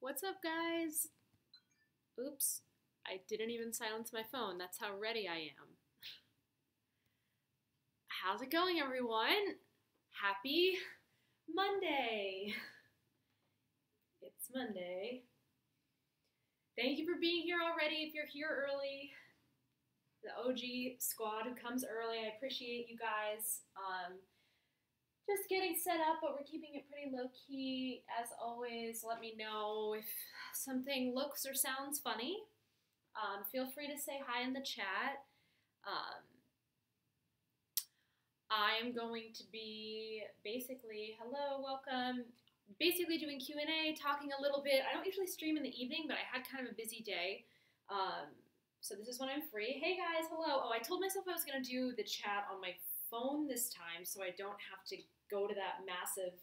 What's up, guys? Oops, I didn't even silence my phone. That's how ready I am. How's it going, everyone? Happy Monday! It's Monday. Thank you for being here already. If you're here early, the OG squad who comes early, I appreciate you guys. Just getting set up, but we're keeping it pretty low-key. As always, let me know if something looks or sounds funny. Feel free to say hi in the chat. I am going to be basically, hello, welcome, basically doing Q&A, talking a little bit. I don't usually stream in the evening, but I had kind of a busy day. So this is when I'm free. Hey guys, hello. Oh, I told myself I was going to do the chat on my phone this time so I don't have to go to that massive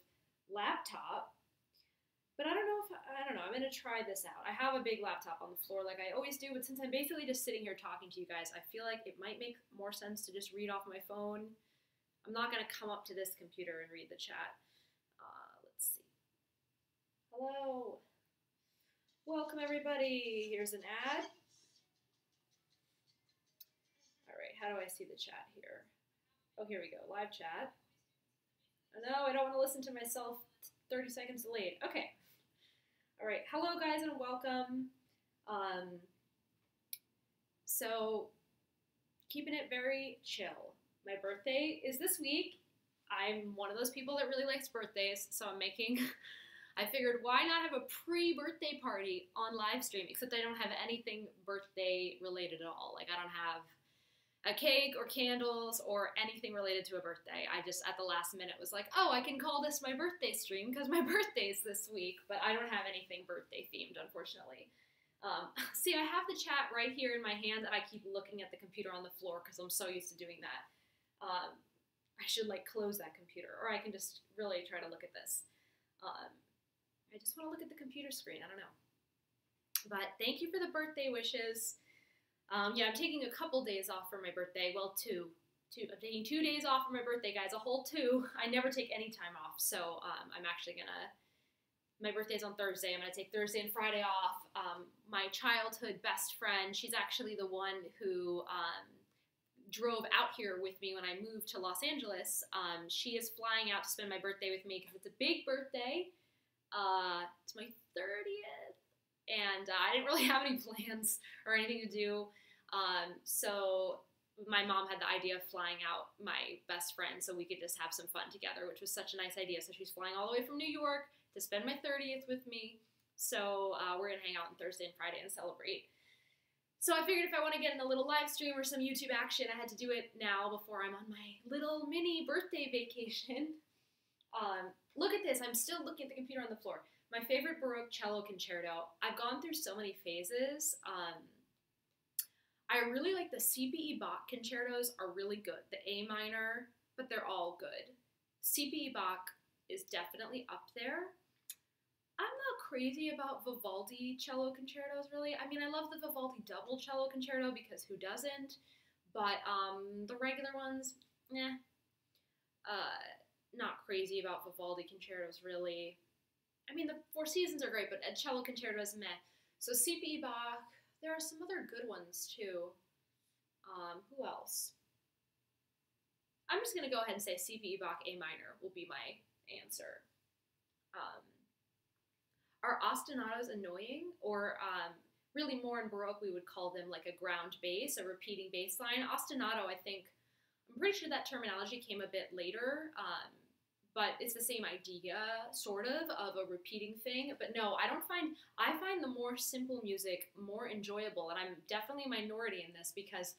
laptop. But I don't know, I'm going to try this out. I have a big laptop on the floor like I always do, but since I'm basically just sitting here talking to you guys, I feel like it might make more sense to just read off my phone. I'm not going to come up to this computer and read the chat. Let's see. Hello. Welcome, everybody. Here's an ad. All right, how do I see the chat here? Oh, here we go, live chat. Oh, no, I don't want to listen to myself 30 seconds delayed. Okay. All right, hello guys and welcome. So, keeping it very chill. My birthday is this week. I'm one of those people that really likes birthdays, so I figured why not have a pre-birthday party on live stream, except I don't have anything birthday related at all. Like I don't have a cake or candles or anything related to a birthday. I just, at the last minute, was like, oh, I can call this my birthday stream because my birthday's this week, but I don't have anything birthday themed, unfortunately. See, I have the chat right here in my hand, and I keep looking at the computer on the floor because I'm so used to doing that. I should, like, close that computer, or I can just really try to look at this. I just want to look at the computer screen. I don't know. But thank you for the birthday wishes. Yeah, I'm taking a couple days off for my birthday. Well, two. I'm taking 2 days off for my birthday, guys. A whole 2. I never take any time off. So I'm actually my birthday's on Thursday. I'm gonna take Thursday and Friday off. My childhood best friend, she's actually the one who drove out here with me when I moved to Los Angeles. She is flying out to spend my birthday with me because it's a big birthday. It's my 30th. And I didn't really have any plans or anything to do. So my mom had the idea of flying out my best friend so we could just have some fun together, which was such a nice idea. So she's flying all the way from New York to spend my 30th with me. So we're going to hang out on Thursday and Friday and celebrate. So I figured if I want to get in a little live stream or some YouTube action, I had to do it now before I'm on my little mini birthday vacation. Look at this. I'm still looking at the computer on the floor. My favorite Baroque cello concerto. I've gone through so many phases. I really like the CPE Bach concertos are really good. The A minor, but they're all good. CPE Bach is definitely up there. I'm not crazy about Vivaldi cello concertos, really. I mean, I love the Vivaldi double cello concerto because who doesn't? But the regular ones, not crazy about Vivaldi concertos, really. I mean, the Four Seasons are great, but a cello concerto is meh. So CPE Bach, there are some other good ones too. Who else? I'm just going to go ahead and say CPE Bach A minor will be my answer. Are ostinatos annoying? Or really more in Baroque we would call them like a ground bass, a repeating bass line. Ostinato, I'm pretty sure that terminology came a bit later. But it's the same idea, sort of a repeating thing. But no, I find the more simple music more enjoyable, and I'm definitely a minority in this because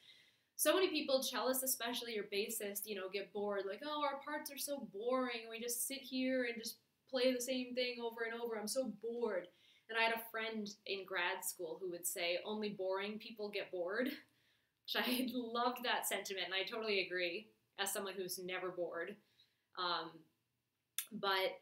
so many people, cellists especially, or bassists, get bored, like, oh, our parts are so boring, we just sit here and just play the same thing over and over, I'm so bored. And I had a friend in grad school who would say, only boring people get bored, which I loved that sentiment, and I totally agree, as someone who's never bored. But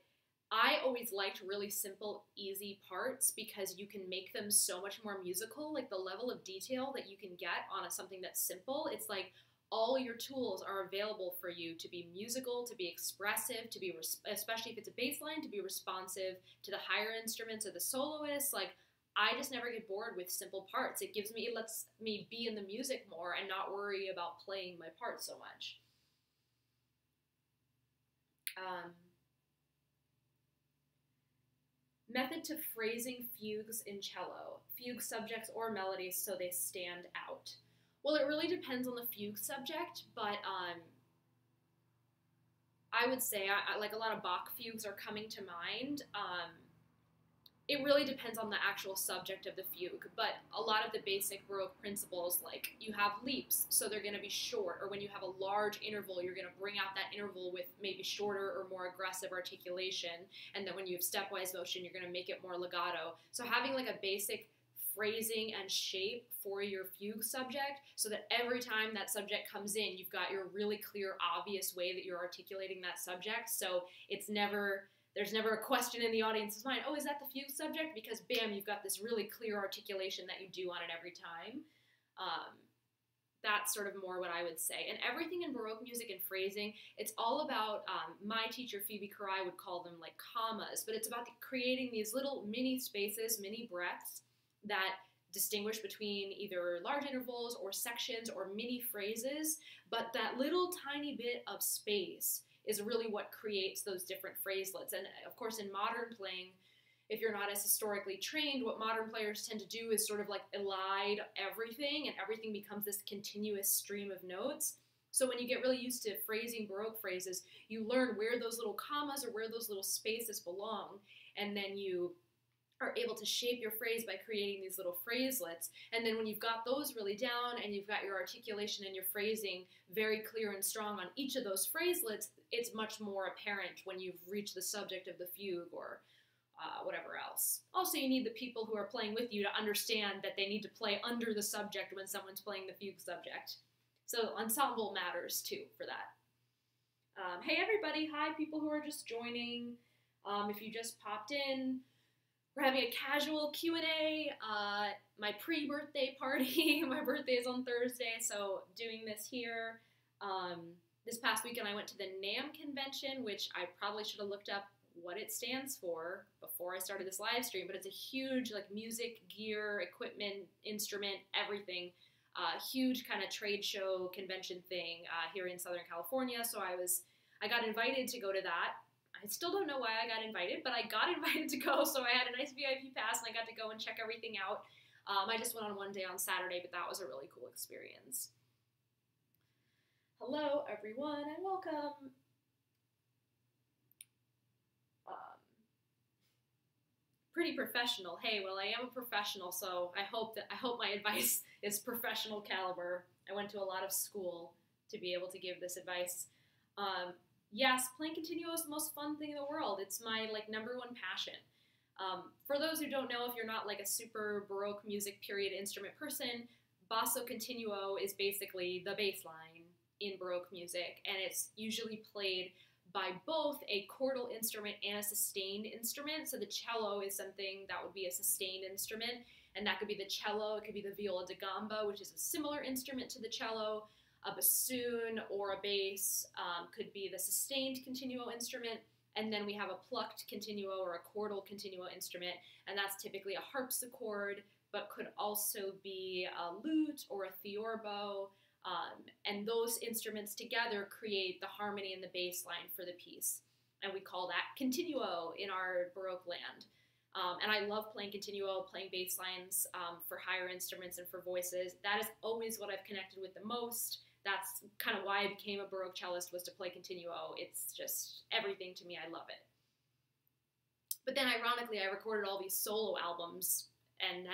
I always liked really simple, easy parts because you can make them so much more musical. Like the level of detail that you can get on something that's simple, it's like, all your tools are available for you to be musical, to be expressive, to be, especially if it's a bass line, to be responsive to the higher instruments or the soloists. Like, I just never get bored with simple parts. It lets me be in the music more and not worry about playing my part so much. Method to phrasing fugues in cello. Fugue subjects or melodies so they stand out. Well, it really depends on the fugue subject, but I would say, like a lot of Bach fugues are coming to mind. It really depends on the actual subject of the fugue, but a lot of the basic Baroque principles, like you have leaps, so they're going to be short, or when you have a large interval, you're going to bring out that interval with maybe shorter or more aggressive articulation, and then when you have stepwise motion, you're going to make it more legato. So having like a basic phrasing and shape for your fugue subject, so that every time that subject comes in, you've got your really clear, obvious way that you're articulating that subject, so there's never a question in the audience's mind, oh, is that the fugue subject? Because bam, you've got this really clear articulation that you do on it every time. That's sort of more what I would say. And everything in Baroque music and phrasing, it's all about, my teacher Phoebe Karai would call them like commas, but it's about creating these little mini spaces, mini breaths that distinguish between either large intervals or sections or mini phrases, but that little tiny bit of space is really what creates those different phraselets. And of course, in modern playing, if you're not as historically trained, what modern players tend to do is sort of like elide everything, and everything becomes this continuous stream of notes. So when you get really used to phrasing Baroque phrases, you learn where those little commas or where those little spaces belong, and then you are able to shape your phrase by creating these little phraselets. And then when you've got those really down and you've got your articulation and your phrasing very clear and strong on each of those phraselets, it's much more apparent when you've reached the subject of the fugue or whatever else. Also, you need the people who are playing with you to understand that they need to play under the subject when someone's playing the fugue subject. So ensemble matters too for that. Hey everybody, hi people who are just joining. If you just popped in, we're having a casual Q&A, my pre-birthday party. My birthday is on Thursday, so doing this here. This past weekend I went to the NAMM convention, which I probably should have looked up what it stands for before I started this live stream, but it's a huge like music, gear, equipment, instrument, everything. Huge kind of trade show convention thing here in Southern California, so I got invited to go to that. I still don't know why I got invited, but I got invited to go, so I had a nice VIP pass, and I got to go and check everything out. I just went on one day on Saturday, but that was a really cool experience. Hello, everyone, and welcome. Pretty professional. Hey, well, I am a professional, so I hope my advice is professional caliber. I went to a lot of school to be able to give this advice. Yes, playing continuo is the most fun thing in the world. It's my number one passion. For those who don't know, if you're not like a super Baroque music period instrument person, basso continuo is basically the bass line in Baroque music, and it's usually played by both a chordal instrument and a sustained instrument. So the cello is something that would be a sustained instrument, and that could be the cello, it could be the viola da gamba, which is a similar instrument to the cello. A bassoon or a bass could be the sustained continuo instrument, and then we have a plucked continuo or a chordal continuo instrument, and that's typically a harpsichord, but could also be a lute or a theorbo, and those instruments together create the harmony and the bass line for the piece, and we call that continuo in our Baroque land. And I love playing continuo, playing bass lines for higher instruments and for voices. That is always what I've connected with the most. That's kind of why I became a Baroque cellist, was to play continuo. It's just everything to me. I love it. But then ironically, I recorded all these solo albums and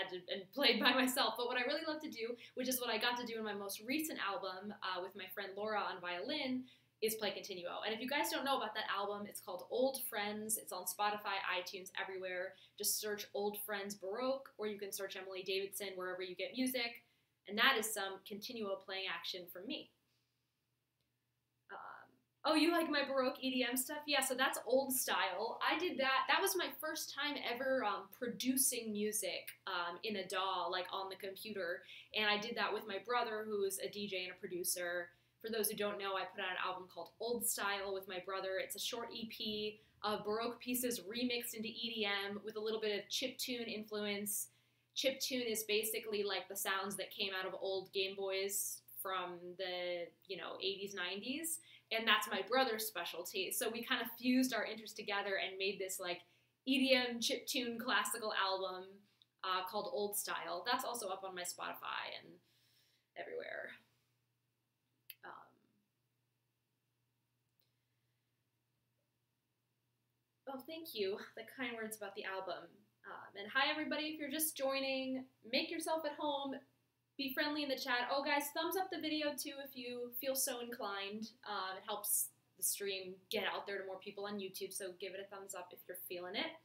played by myself. But what I really love to do, which is what I got to do in my most recent album with my friend Laura on violin, is play continuo. And if you guys don't know about that album, it's called Old Friends. It's on Spotify, iTunes, everywhere. Just search Old Friends Baroque, or you can search Emily Davidson wherever you get music. And that is some continuo playing action from me. Oh, you like my Baroque EDM stuff? Yeah, so that's old style. I did that. That was my first time ever producing music in a DAW, like on the computer. And I did that with my brother, who is a DJ and a producer. For those who don't know, I put out an album called Old Style with my brother. It's a short EP of Baroque pieces remixed into EDM with a little bit of chiptune influence. Chiptune is basically like the sounds that came out of old Game Boys from the 80s, 90s, and that's my brother's specialty. So we kind of fused our interests together and made this like EDM chiptune classical album called Old Style. That's also up on my Spotify and everywhere. Oh, thank you. The kind words about the album. And hi, everybody. If you're just joining, make yourself at home. Be friendly in the chat. Oh, guys, thumbs up the video, too, if you feel so inclined. It helps the stream get out there to more people on YouTube, so give it a thumbs up if you're feeling it.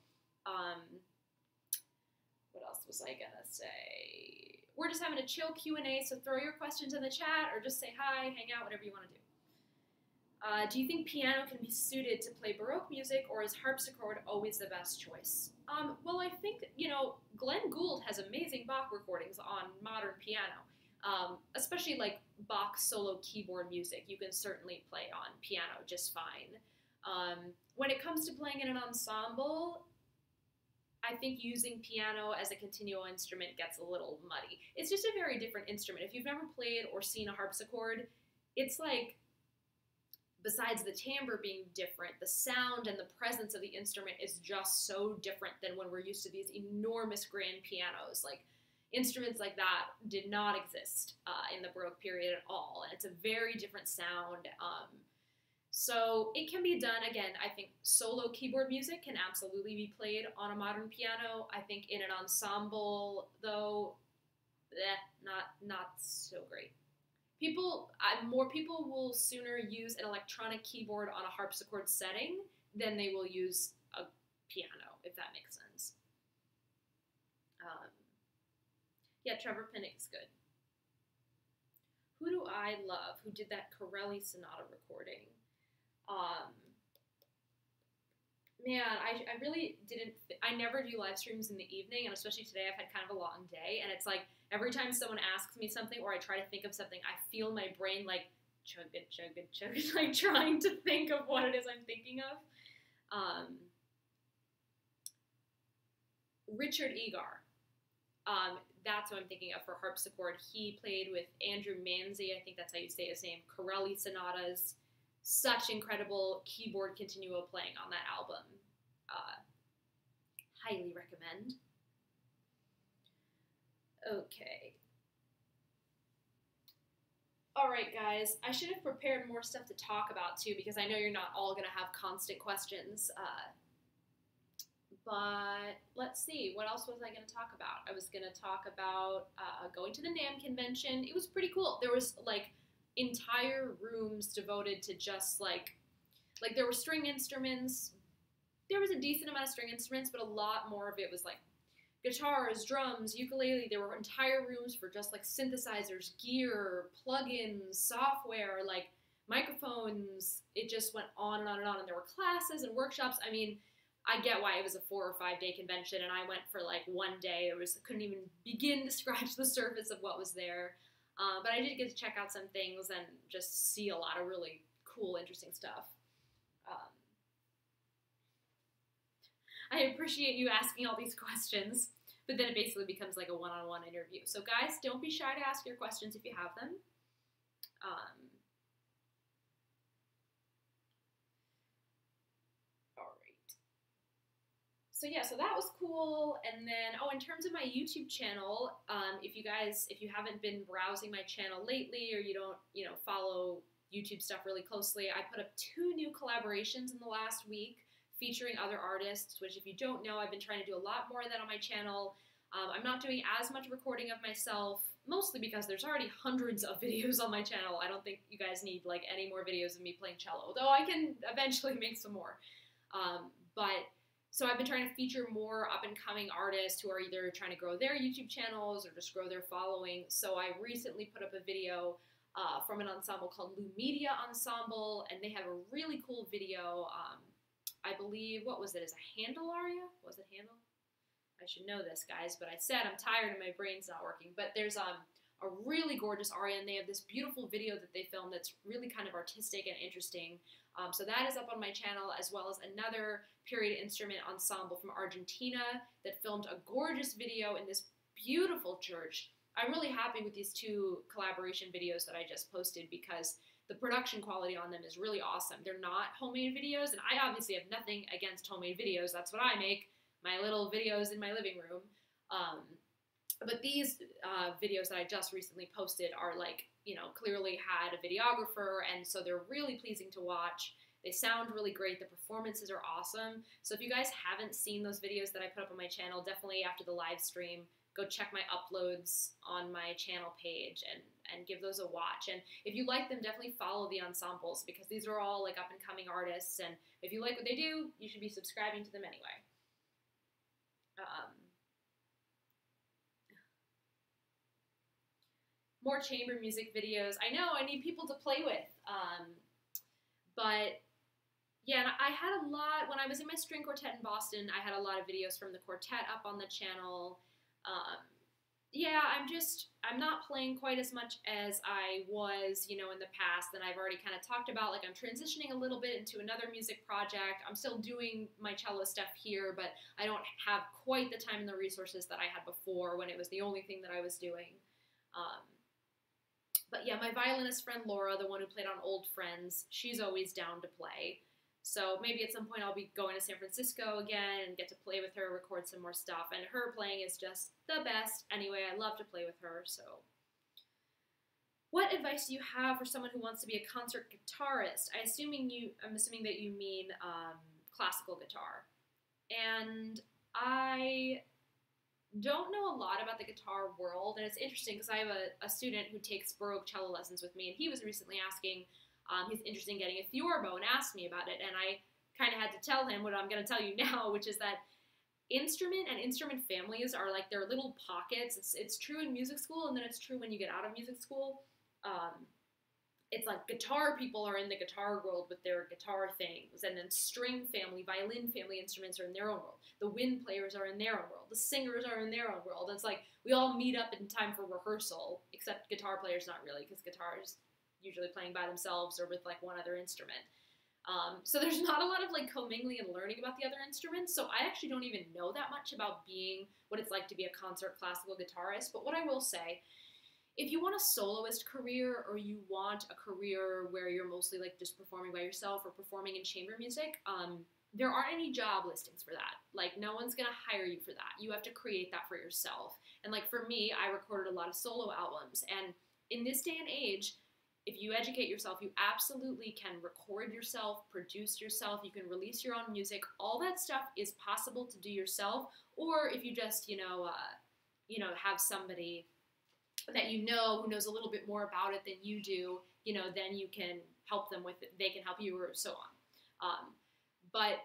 What else was I gonna say? We're just having a chill Q&A, so throw your questions in the chat or just say hi, hang out, whatever you want to do. Do you think piano can be suited to play Baroque music, or is harpsichord always the best choice? Well, I think, Glenn Gould has amazing Bach recordings on modern piano, especially like Bach solo keyboard music. You can certainly play on piano just fine. When it comes to playing in an ensemble, I think using piano as a continual instrument gets a little muddy. It's just a very different instrument. If you've never played or seen a harpsichord, it's like, besides the timbre being different, the sound and the presence of the instrument is just so different than when we're used to these enormous grand pianos. Like, instruments like that did not exist in the Baroque period at all, and it's a very different sound. So it can be done. Again, I think solo keyboard music can absolutely be played on a modern piano. I think in an ensemble, though, not so great. More people will sooner use an electronic keyboard on a harpsichord setting than they will use a piano, if that makes sense. Yeah, Trevor Pinnick's good. Who do I love who did that Corelli Sonata recording? Man, I really didn't, I never do live streams in the evening, and especially today I've had kind of a long day, and it's like, every time someone asks me something or I try to think of something, I feel my brain like chug it, like trying to think of what it is I'm thinking of. Richard Egar. That's what I'm thinking of for harpsichord. He played with Andrew Manzi, I think that's how you say his name, Corelli Sonatas. Such incredible keyboard continuo playing on that album. Highly recommend. Okay. Alright, guys. I should have prepared more stuff to talk about, too, because I know you're not all going to have constant questions. But let's see. What else was I going to talk about? I was going to talk about going to the NAMM convention. It was pretty cool. There was, like, entire rooms devoted to just, like there were string instruments. There was a decent amount of string instruments, but a lot more of it was, like, guitars, drums, ukulele. There were entire rooms for just like synthesizers, gear, plugins, software, like microphones. It just went on and on and on. And there were classes and workshops. I mean, I get why it was a 4 or 5 day convention, and I went for like one day. Couldn't even begin to scratch the surface of what was there. But I did get to check out some things and just see a lot of really cool, interesting stuff. I appreciate you asking all these questions, but then it basically becomes like a one-on-one interview. So guys, don't be shy to ask your questions if you have them. All right. So yeah, so that was cool. And then, in terms of my YouTube channel, if you haven't been browsing my channel lately, or you don't, follow YouTube stuff really closely, I put up 2 new collaborations in the last week, featuring other artists, which if you don't know, I've been trying to do a lot more of that on my channel. I'm not doing as much recording of myself, mostly because there's already hundreds of videos on my channel. I don't think you guys need like any more videos of me playing cello, though I can eventually make some more. So I've been trying to feature more up-and-coming artists who are either trying to grow their YouTube channels or just grow their following. So I recently put up a video from an ensemble called Lou Media Ensemble, and they have a really cool video. I believe, what was it, is a Handel aria? Was it Handel? I should know this, guys, but I said I'm tired and my brain's not working. But there's a a really gorgeous aria, and they have this beautiful video that they filmed that's really kind of artistic and interesting. So that is up on my channel, as well as another period instrument ensemble from Argentina that filmed a gorgeous video in this beautiful church. I'm really happy with these two collaboration videos that I just posted because the production quality on them is really awesome. They're not homemade videos, and I obviously have nothing against homemade videos. That's what I make, my little videos in my living room. But these videos that I just recently posted are like, you know, clearly had a videographer, and so they're really pleasing to watch. They sound really great. The performances are awesome. So if you guys haven't seen those videos that I put up on my channel, definitely after the live stream, go check my uploads on my channel page and give those a watch. And if you like them, definitely follow the ensembles because these are all like up-and-coming artists, and if you like what they do, you should be subscribing to them anyway. More chamber music videos. I know, I need people to play with. But yeah, and I had a lot, when I was in my string quartet in Boston, I had a lot of videos from the quartet up on the channel. Yeah, I'm not playing quite as much as I was, you know, in the past, and I've already kind of talked about, like, I'm transitioning a little bit into another music project. I'm still doing my cello stuff here, but I don't have quite the time and the resources that I had before when it was the only thing that I was doing. But yeah, my violinist friend Laura, the one who played on Old Friends, she's always down to play. So maybe at some point I'll be going to San Francisco again and get to play with her, record some more stuff. And her playing is just the best. Anyway, I love to play with her. So what advice do you have for someone who wants to be a concert guitarist? I'm assuming that you mean classical guitar. And I don't know a lot about the guitar world, and it's interesting because I have a student who takes Baroque cello lessons with me, and he was recently asking, he's interested in getting a theorbo and asked me about it, and I kind of had to tell him what I'm going to tell you now, which is that instrument and instrument families are like their little pockets. It's true in music school, and then it's true when you get out of music school. It's like guitar people are in the guitar world with their guitar things, and then string family, violin family instruments are in their own world. The wind players are in their own world. The singers are in their own world. It's like we all meet up in time for rehearsal, except guitar players not really, because guitars usually playing by themselves or with like one other instrument. So there's not a lot of like commingling and learning about the other instruments. So I actually don't even know that much about being what it's like to be a concert classical guitarist. But what I will say, if you want a soloist career or you want a career where you're mostly like just performing by yourself or performing in chamber music, there aren't any job listings for that. Like no one's gonna hire you for that. You have to create that for yourself. And like for me, I recorded a lot of solo albums. And in this day and age, if you educate yourself, you absolutely can record yourself, produce yourself, you can release your own music. All that stuff is possible to do yourself. Or if you just, have somebody that you know who knows a little bit more about it than you do, then you can help them with it. They can help you or so on. But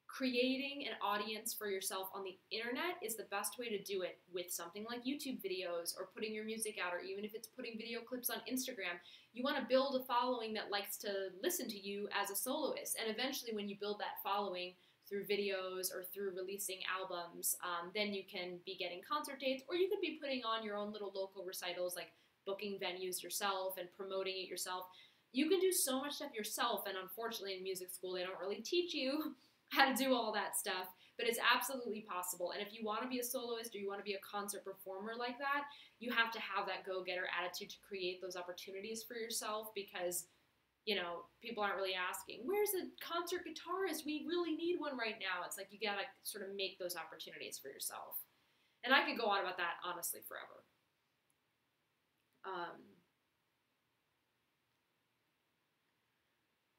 creating an audience for yourself on the internet is the best way to do it with something like YouTube videos or putting your music out, or even if it's putting video clips on Instagram. You want to build a following that likes to listen to you as a soloist. And eventually when you build that following through videos or through releasing albums, then you can be getting concert dates, or you could be putting on your own little local recitals, like booking venues yourself and promoting it yourself. You can do so much stuff yourself, and unfortunately in music school they don't really teach you how to do all that stuff, but it's absolutely possible. And if you want to be a soloist or you want to be a concert performer like that, you have to have that go-getter attitude to create those opportunities for yourself, because people aren't really asking, where's a concert guitarist? We really need one right now. It's like you gotta sort of make those opportunities for yourself. And I could go on about that, honestly, forever.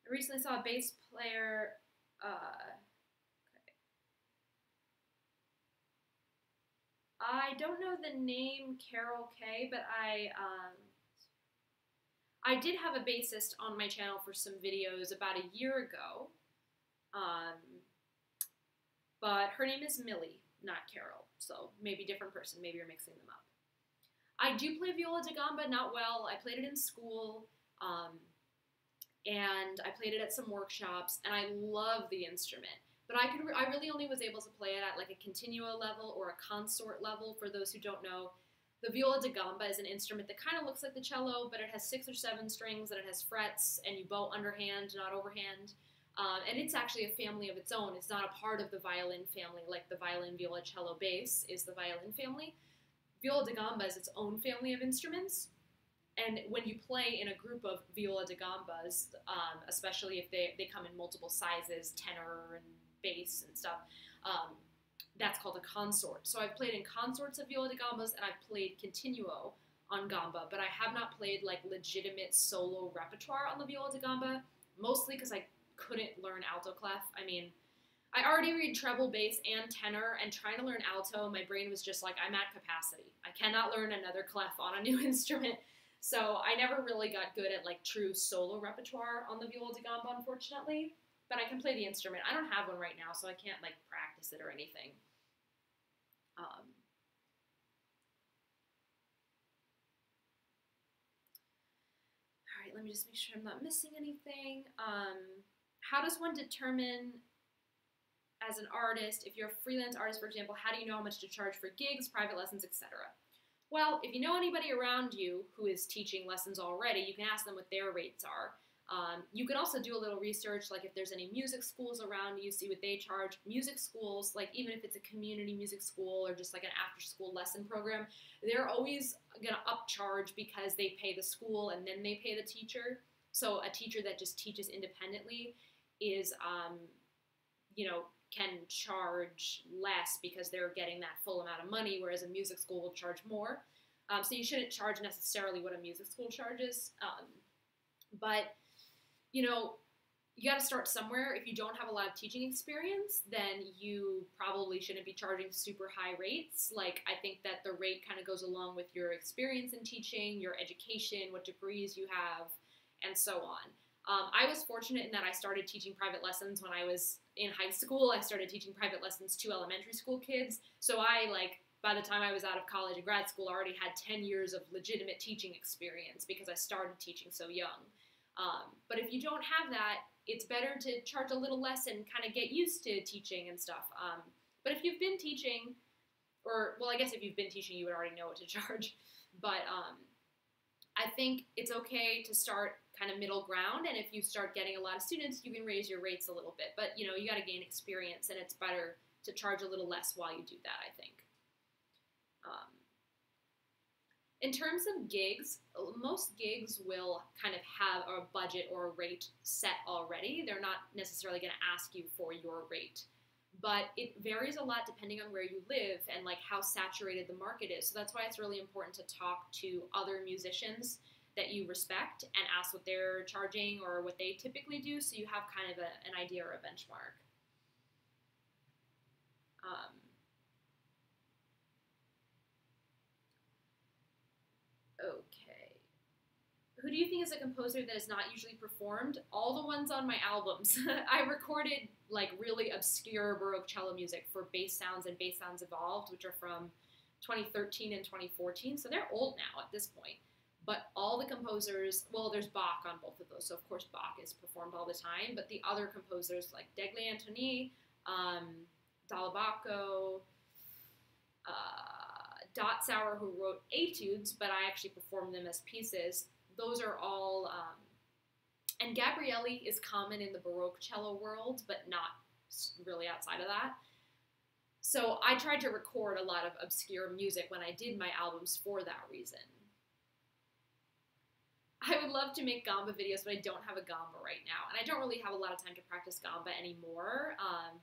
I recently saw a bass player, I don't know the name Carol K, but I did have a bassist on my channel for some videos about a year ago, but her name is Millie, not Carol, so maybe different person, maybe you're mixing them up. I do play viola da gamba, not well. I played it in school, and I played it at some workshops, and I love the instrument. But I really only was able to play it at like a continuo level or a consort level. For those who don't know, The viola da gamba is an instrument that kind of looks like the cello, but it has 6 or 7 strings, and it has frets, and you bow underhand, not overhand. And it's actually a family of its own. It's not a part of the violin family, like the violin, viola, cello, bass is the violin family. Viola da gamba is its own family of instruments. And when you play in a group of viola da gambas, especially if they come in multiple sizes, tenor and bass and stuff, that's called a consort. So I've played in consorts of viola da gambas, and I've played continuo on gamba, but I have not played like legitimate solo repertoire on the viola da gamba, mostly because I couldn't learn alto clef. I mean, I already read treble, bass, and tenor, and trying to learn alto, my brain was just like, I'm at capacity. I cannot learn another clef on a new instrument. So I never really got good at like true solo repertoire on the viola da gamba, unfortunately. But I can play the instrument. I don't have one right now, so I can't like practice it or anything. All right, let me just make sure I'm not missing anything. How does one determine, as an artist, if you're a freelance artist, for example, how do you know how much to charge for gigs, private lessons, etc.? Well, if you know anybody around you who is teaching lessons already, you can ask them what their rates are. You can also do a little research, like if there's any music schools around you, see what they charge. Music schools, like even if it's a community music school or just like an after-school lesson program, they're always going to upcharge because they pay the school and then they pay the teacher. So a teacher that just teaches independently is, can charge less because they're getting that full amount of money, whereas a music school will charge more. So you shouldn't charge necessarily what a music school charges. But you got to start somewhere. If you don't have a lot of teaching experience, then you probably shouldn't be charging super high rates. Like, I think that the rate kind of goes along with your experience in teaching, your education, what degrees you have, and so on. I was fortunate in that I started teaching private lessons when I was in high school. I started teaching private lessons to elementary school kids. So by the time I was out of college and grad school, I already had 10 years of legitimate teaching experience because I started teaching so young. But if you don't have that, it's better to charge a little less and kind of get used to teaching and stuff. But if you've been teaching, I guess if you've been teaching, you would already know what to charge. But I think it's okay to start kind of middle ground, and if you start getting a lot of students, you can raise your rates a little bit. But, you got to gain experience, and it's better to charge a little less while you do that, I think. In terms of gigs, most gigs will kind of have a budget or a rate set already. They're not necessarily going to ask you for your rate, but it varies a lot depending on where you live and like how saturated the market is. So that's why it's really important to talk to other musicians that you respect and ask what they're charging or what they typically do, so you have kind of an idea or a benchmark. Okay. Who do you think is a composer that is not usually performed? All the ones on my albums. I recorded like really obscure Baroque cello music for Bass Sounds and Bass Sounds Evolved, which are from 2013 and 2014, so they're old now at this point. But all the composers, well, there's Bach on both of those, so of course Bach is performed all the time, but the other composers like Degli Antoni, Dalibacco, Dotzauer, who wrote etudes, but I actually performed them as pieces. Those are all, and Gabrielli is common in the Baroque cello world, but not really outside of that. So I tried to record a lot of obscure music when I did my albums for that reason. I would love to make gamba videos, but I don't have a gamba right now, and I don't really have a lot of time to practice gamba anymore.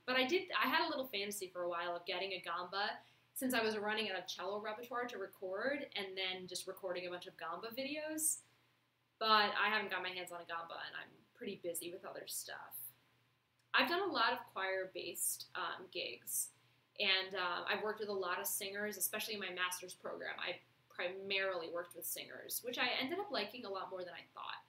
But I had a little fantasy for a while of getting a gamba, since I was running out of cello repertoire to record, and then just recording a bunch of gamba videos. But I haven't got my hands on a gamba, and I'm pretty busy with other stuff. I've done a lot of choir-based gigs, and I've worked with a lot of singers, especially in my master's program. I primarily worked with singers, which I ended up liking a lot more than I thought.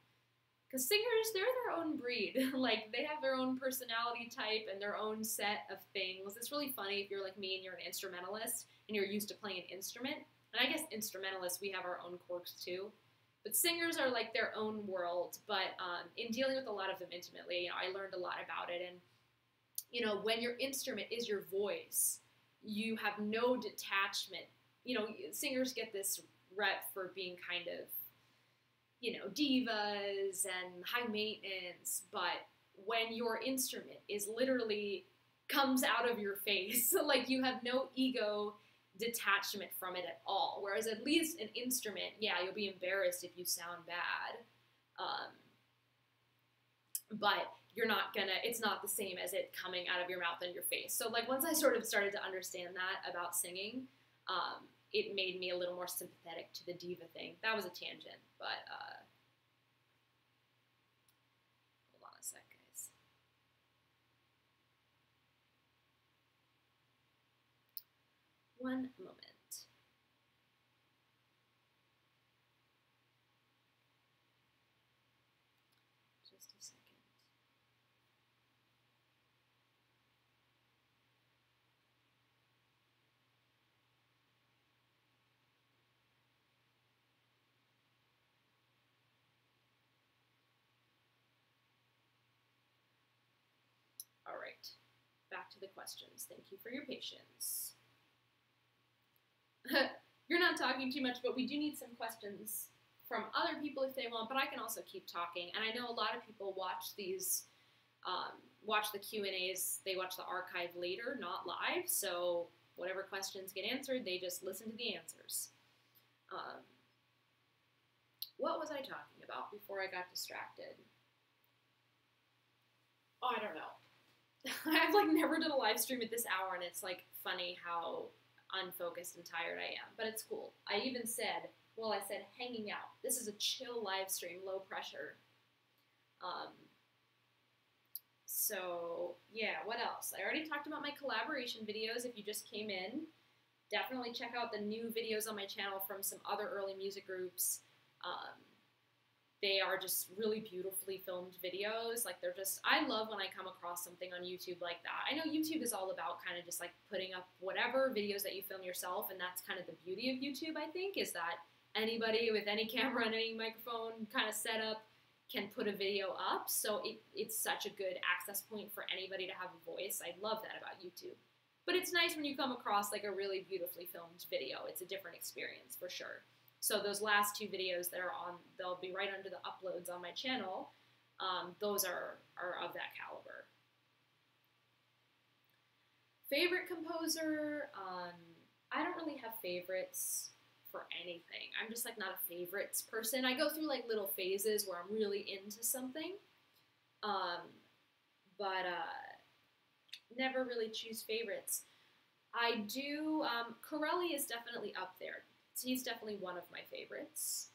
Because singers, they're their own breed. Like, they have their own personality type and their own set of things. It's really funny if you're like me and you're an instrumentalist and you're used to playing an instrument. And I guess instrumentalists, we have our own quirks too. But singers are like their own world. But in dealing with a lot of them intimately, I learned a lot about it. And, when your instrument is your voice, you have no detachment you know, singers get this rep for being kind of, you know, divas and high maintenance, but when your instrument is literally comes out of your face, like you have no ego detachment from it at all. Whereas at least an instrument, yeah, you'll be embarrassed if you sound bad, but you're not gonna, it's not the same as it coming out of your mouth and your face. So like once I sort of started to understand that about singing, it made me a little more sympathetic to the diva thing. That was a tangent, but hold on a sec, guys. One moment. Just a second. All right, back to the questions. Thank you for your patience. You're not talking too much, but we do need some questions from other people if they want, but I can also keep talking. And I know a lot of people watch these, watch the Q&As, they watch the archive later, not live, so whatever questions get answered, they just listen to the answers. What was I talking about before I got distracted? Oh, I don't know. I've like never done a live stream at this hour, and it's like funny how unfocused and tired I am, but it's cool. I even said, well, I said hanging out. This is a chill live stream, low pressure. So yeah, what else? I already talked about my collaboration videos. If you just came in, definitely check out the new videos on my channel from some other early music groups. They are just really beautifully filmed videos. Like they're just, I love when I come across something on YouTube like that. I know YouTube is all about kind of just like putting up whatever videos that you film yourself, and that's kind of the beauty of YouTube, I think, is that anybody with any camera and any microphone kind of setup can put a video up. So it's such a good access point for anybody to have a voice. I love that about YouTube. But it's nice when you come across like a really beautifully filmed video. It's a different experience for sure. So those last two videos that are on, they'll be right under the uploads on my channel. Those are of that caliber. Favorite composer? I don't really have favorites for anything. I'm just like not a favorites person. I go through like little phases where I'm really into something, but never really choose favorites. I do, Corelli is definitely up there. He's definitely one of my favorites,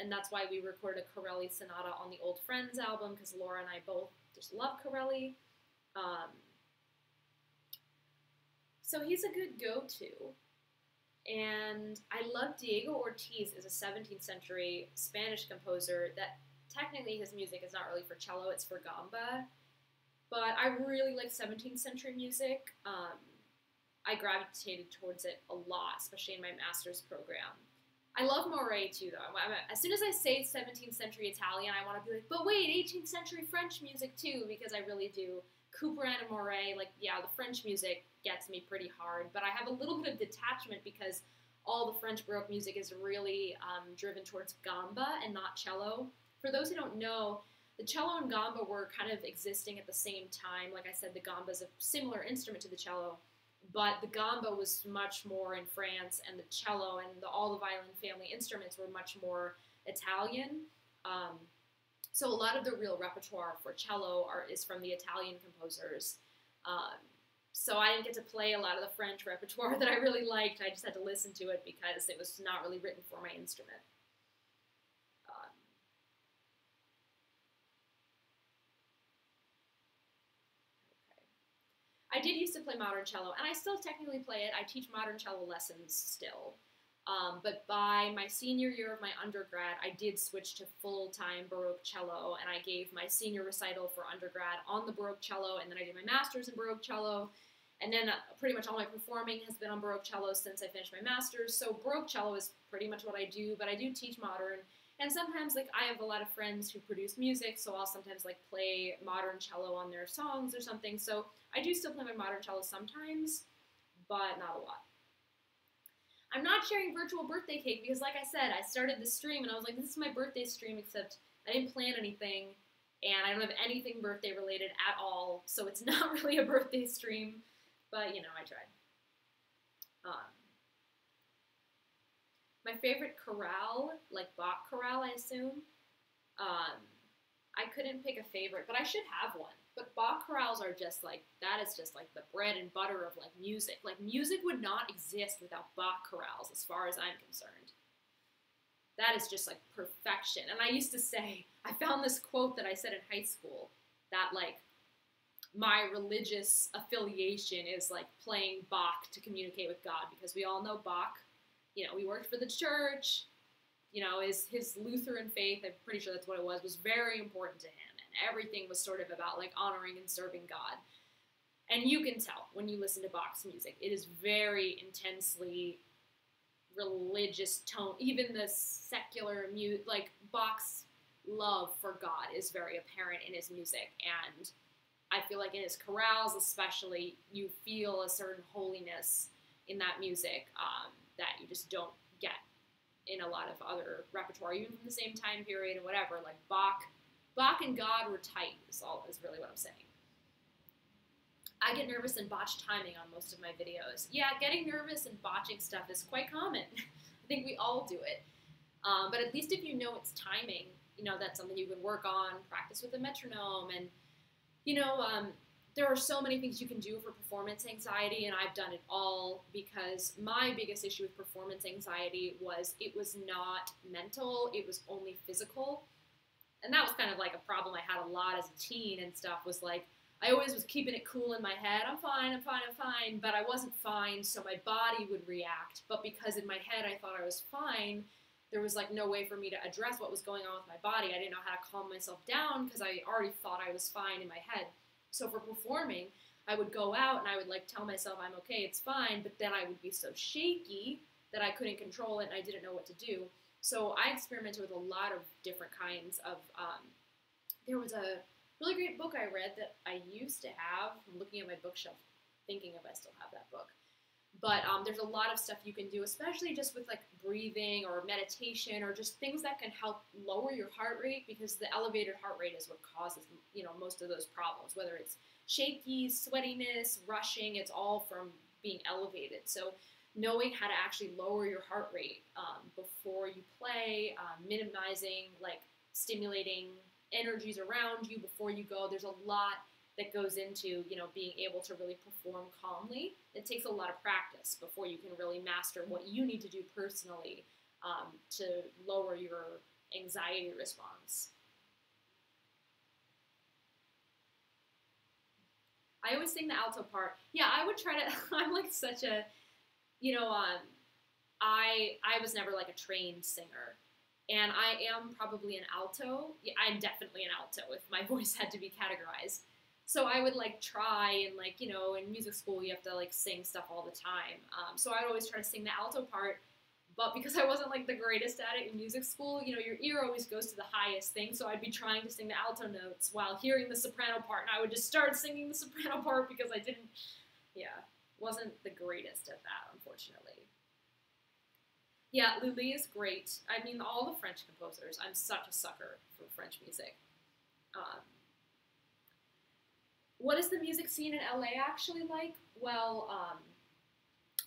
and that's why we recorded a Corelli sonata on the Old Friends album, because Laura and I both just love Corelli. So he's a good go-to. And I love Diego Ortiz as a 17th century Spanish composer that technically his music is not really for cello, it's for gamba. But I really like 17th century music. I gravitated towards it a lot, especially in my master's program. I love Moret too, though. As soon as I say 17th century Italian, I want to be like, but wait, 18th century French music too, because I really do. Couperin and Moret, like, yeah, the French music gets me pretty hard, but I have a little bit of detachment because all the French Baroque music is really driven towards gamba and not cello. For those who don't know, the cello and gamba were kind of existing at the same time. Like I said, the gamba is a similar instrument to the cello, but the gamba was much more in France, and the cello and all the violin family instruments were much more Italian. So a lot of the real repertoire for cello is from the Italian composers. So I didn't get to play a lot of the French repertoire that I really liked. I just had to listen to it because it was not really written for my instrument. I did used to play modern cello, and I still technically play it. I teach modern cello lessons still. But by my senior year of my undergrad, I did switch to full-time Baroque cello, and I gave my senior recital for undergrad on the Baroque cello, and then I did my master's in Baroque cello, and then pretty much all my performing has been on Baroque cello since I finished my master's. So Baroque cello is pretty much what I do, but I do teach modern, and sometimes like I have a lot of friends who produce music, so I'll sometimes like play modern cello on their songs or something. So I do still play my modern cello sometimes, but not a lot. I'm not sharing virtual birthday cake because, like I said, I started this stream and I was like, this is my birthday stream, except I didn't plan anything and I don't have anything birthday related at all, so it's not really a birthday stream, but, you know, I tried. My favorite chorale, like Bach chorale, I assume. I couldn't pick a favorite, but I should have one. But Bach chorales are just like, that is just like the bread and butter of like music. Like music would not exist without Bach chorales as far as I'm concerned. That is just like perfection. And I used to say, I found this quote that I said in high school that like my religious affiliation is like playing Bach to communicate with God, because we all know Bach, you know, he worked for the church, you know, his Lutheran faith, I'm pretty sure that's what it was very important to him. And everything was sort of about like honoring and serving God. And you can tell when you listen to Bach's music, it is very intensely religious tone. Even the secular music, like Bach's love for God is very apparent in his music. And I feel like in his chorales especially, you feel a certain holiness in that music that you just don't get in a lot of other repertoire, even from the same time period and whatever. Like Bach and God were tight is really what I'm saying. I get nervous and botch timing on most of my videos. Yeah, getting nervous and botching stuff is quite common. I think we all do it. But at least if you know it's timing, you know, that's something you can work on, practice with a metronome, and, you know, there are so many things you can do for performance anxiety, and I've done it all, because my biggest issue with performance anxiety was it was not mental, it was only physical. And that was kind of like a problem I had a lot as a teen and stuff, was like, I always was keeping it cool in my head. I'm fine, I'm fine, I'm fine. But I wasn't fine, so my body would react. But because in my head I thought I was fine, there was like no way for me to address what was going on with my body. I didn't know how to calm myself down because I already thought I was fine in my head. So for performing, I would go out and I would like tell myself I'm okay, it's fine. But then I would be so shaky that I couldn't control it and I didn't know what to do. So I experimented with a lot of different kinds of, there was a really great book I read that I used to have. I'm looking at my bookshelf thinking if I still have that book. But there's a lot of stuff you can do, especially just with like breathing or meditation or just things that can help lower your heart rate, because the elevated heart rate is what causes, you know, most of those problems, whether it's shaky, sweatiness, rushing, it's all from being elevated. So knowing how to actually lower your heart rate before you play, minimizing like stimulating energies around you before you go. There's a lot that goes into, you know, being able to really perform calmly. It takes a lot of practice before you can really master what you need to do personally to lower your anxiety response. I always sing the alto part. Yeah, I would try to, I'm like such a, you know, I was never like a trained singer. And I am probably an alto. Yeah, I'm definitely an alto if my voice had to be categorized. So I would like try, and like, you know, in music school you have to like sing stuff all the time. So I would always try to sing the alto part, but because I wasn't like the greatest at it in music school, you know, your ear always goes to the highest thing. So I'd be trying to sing the alto notes while hearing the soprano part, and I would just start singing the soprano part because I didn't, wasn't the greatest at that, unfortunately. Yeah, Lully is great. I mean, all the French composers. I'm such a sucker for French music. What is the music scene in LA actually like? Well,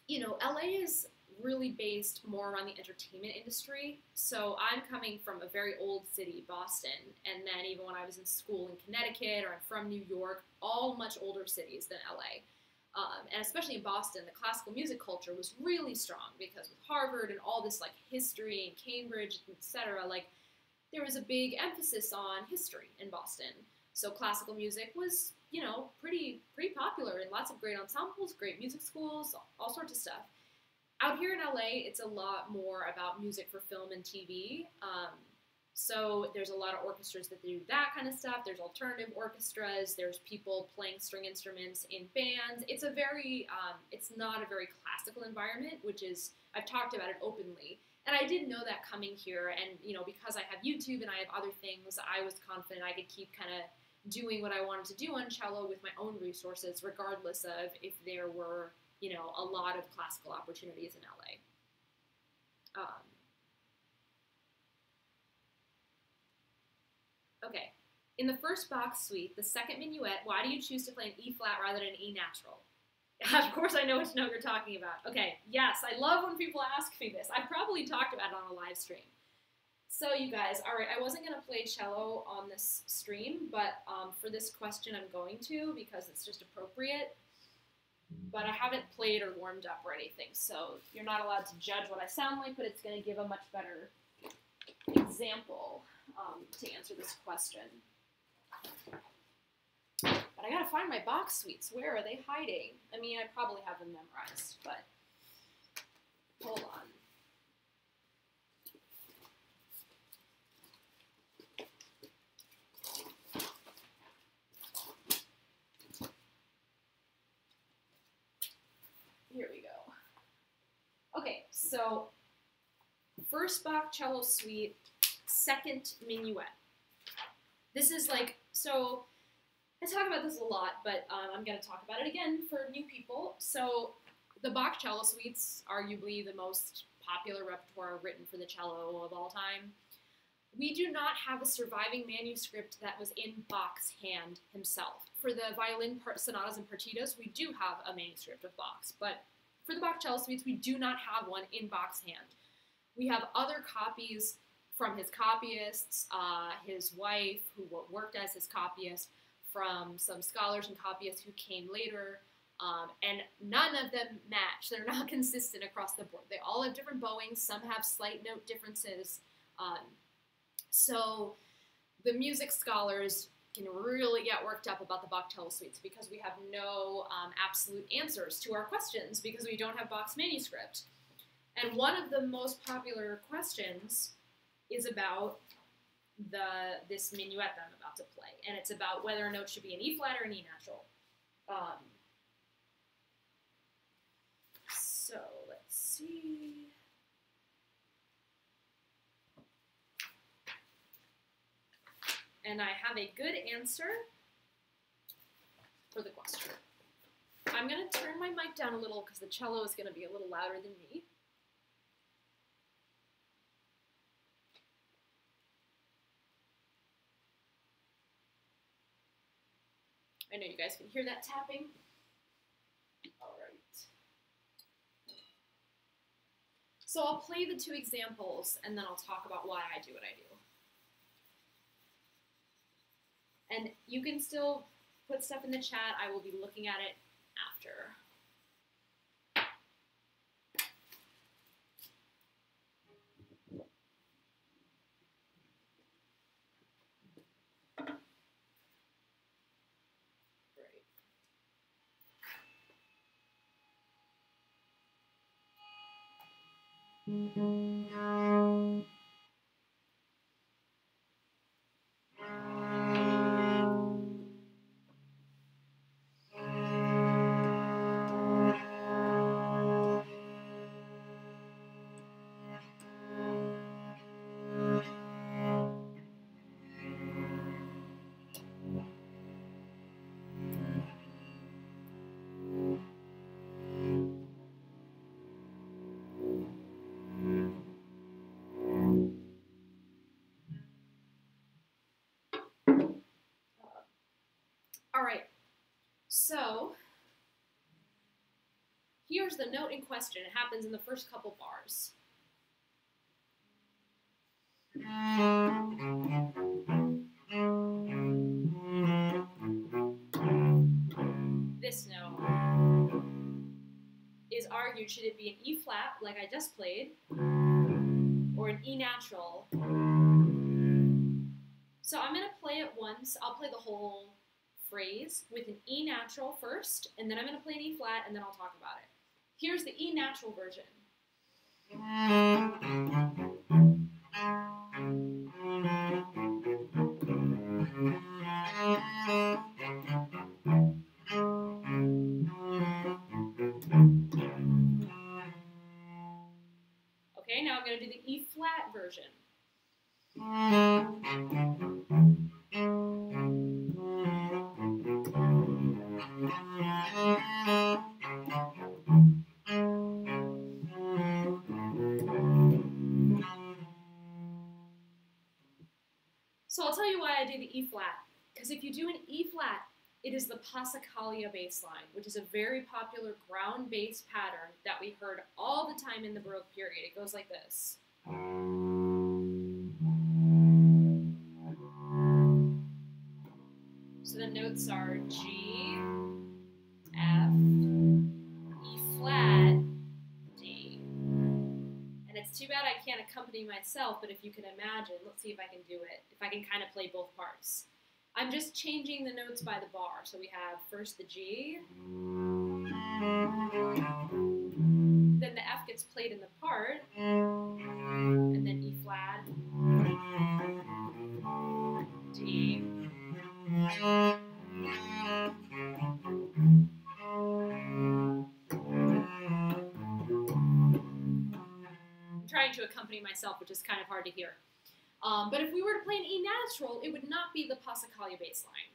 you know, LA is really based more around the entertainment industry. So I'm coming from a very old city, Boston, and then even when I was in school in Connecticut, or I'm from New York, all much older cities than LA. And especially in Boston, the classical music culture was really strong because with Harvard and all this like history and Cambridge, etc., like there was a big emphasis on history in Boston. So classical music was, you know, pretty popular, and lots of great ensembles, great music schools, all sorts of stuff. Out here in LA, it's a lot more about music for film and TV. So there's a lot of orchestras that do that kind of stuff. There's alternative orchestras. There's people playing string instruments in bands. It's a very, it's not a very classical environment, which is, I've talked about it openly. And I didn't know that coming here. And, you know, because I have YouTube and I have other things, I was confident I could keep kind of doing what I wanted to do on cello with my own resources, regardless of if there were, you know, a lot of classical opportunities in LA. Okay. In the first Bach suite, the second minuet, why do you choose to play an E flat rather than an E natural? Of course I know which note you're talking about. Okay, yes, I love when people ask me this. I've probably talked about it on a live stream. So you guys, all right, I wasn't going to play cello on this stream, but for this question I'm going to because it's just appropriate. But I haven't played or warmed up or anything, so you're not allowed to judge what I sound like, but it's going to give a much better example to answer this question. But I gotta find my Bach suites. Where are they hiding? I mean, I probably have them memorized, but hold on. Here we go. Okay, so first Bach cello suite, second minuet. This is like, so I talk about this a lot, but I'm going to talk about it again for new people. So the Bach cello suites, arguably the most popular repertoire written for the cello of all time. We do not have a surviving manuscript that was in Bach's hand himself. For the violin sonatas and partitas, we do have a manuscript of Bach's, but for the Bach cello suites, we do not have one in Bach's hand. We have other copies from his copyists, his wife, who worked as his copyist, from some scholars and copyists who came later, and none of them match. They're not consistent across the board. They all have different bowings. Some have slight note differences. So the music scholars can really get worked up about the Bach cello suites because we have no absolute answers to our questions because we don't have Bach's manuscript. And one of the most popular questions is about this minuet that I'm about to play, and it's about whether a note should be an E flat or an E natural. So let's see. And I have a good answer for the question. I'm going to turn my mic down a little because the cello is going to be a little louder than me. I know you guys can hear that tapping. All right. So I'll play the two examples, and then I'll talk about why I do what I do. And you can still put stuff in the chat. I will be looking at it after. All right, so here's the note in question. It happens in the first couple bars. This note is argued, should it be an E flat, like I just played, or an E natural? So I'm going to play it once. I'll play the whole phrase with an E natural first, and then I'm going to play an E flat, and then I'll talk about it. Here's the E natural version. Okay, now I'm going to do the E flat version. Because if you do an E flat, it is the passacaglia bass line, which is a very popular ground bass pattern that we heard all the time in the Baroque period. It goes like this. So the notes are G, F, E flat, D. And it's too bad I can't accompany myself, but if you can imagine, let's see if I can do it, if I can kind of play both parts. I'm just changing the notes by the bar. So we have first the G, then the F gets played in the part, and then E flat, D. I'm trying to accompany myself, which is kind of hard to hear. But if we were to play an E natural, it would not be the passacaglia bass line.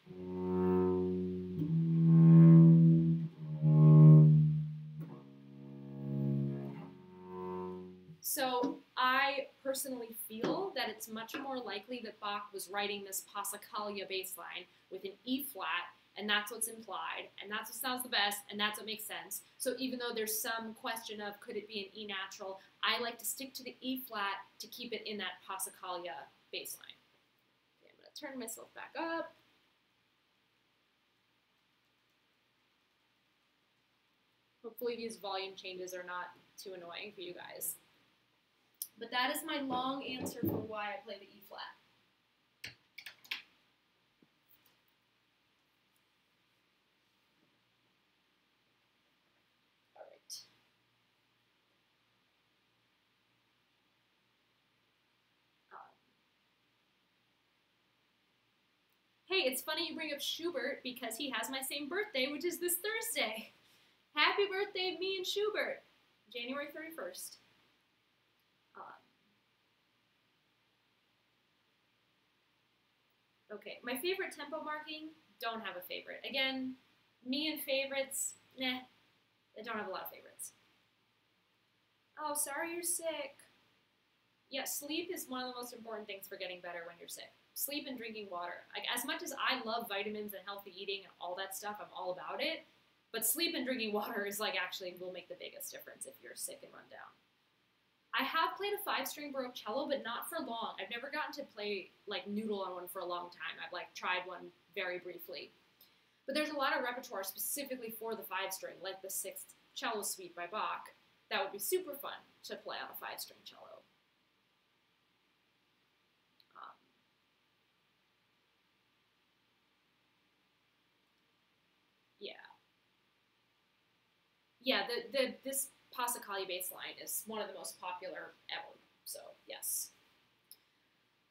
So I personally feel that it's much more likely that Bach was writing this passacaglia bass line with an E flat, and that's what's implied, and that's what sounds the best, and that's what makes sense. So even though there's some question of could it be an E natural, I like to stick to the E flat to keep it in that passacaglia bass line. Okay, I'm going to turn myself back up. Hopefully these volume changes are not too annoying for you guys. But that is my long answer for why I play the E flat. All right. Hey, it's funny you bring up Schubert because he has my same birthday, which is this Thursday. Happy birthday, me and Schubert, January 31st. Okay, my favorite tempo marking, don't have a favorite. Again, me and favorites, nah, I don't have a lot of favorites. Oh, sorry you're sick. Yeah, sleep is one of the most important things for getting better when you're sick. Sleep and drinking water. Like, as much as I love vitamins and healthy eating and all that stuff, I'm all about it. But sleep and drinking water is like actually will make the biggest difference if you're sick and run down. I have played a 5-string Baroque cello, but not for long. I've never gotten to play, like, noodle on one for a long time. I've, like, tried one very briefly. But there's a lot of repertoire specifically for the 5-string, like the 6th cello suite by Bach. That would be super fun to play on a 5-string cello. Yeah, this passacaglia bass line is one of the most popular ever, so yes.